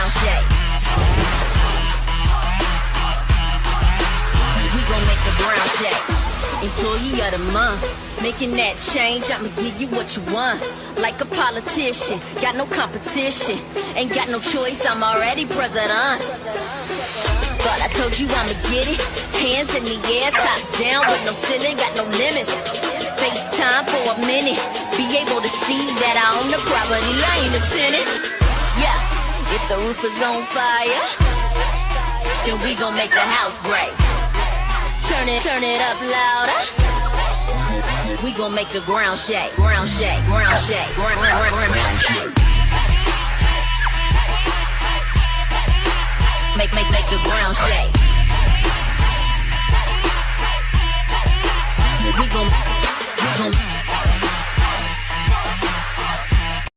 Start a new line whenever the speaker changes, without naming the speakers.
ground shake. We gon' make the ground shake. Employee of the month, making that change, I'ma give you what you want. Like a politician, got no competition, ain't got no choice, I'm already president. But I told you I'ma get it, hands in the air, top down with no ceiling, got no limits. FaceTime for a minute, be able to see that I own the property, I ain't a tenant. Yeah, if the roof is on fire, then we gon' make the house break. Turn it up louder. We gon' make the ground shake, ground shake, ground shake, ground shake. Make the ground shake.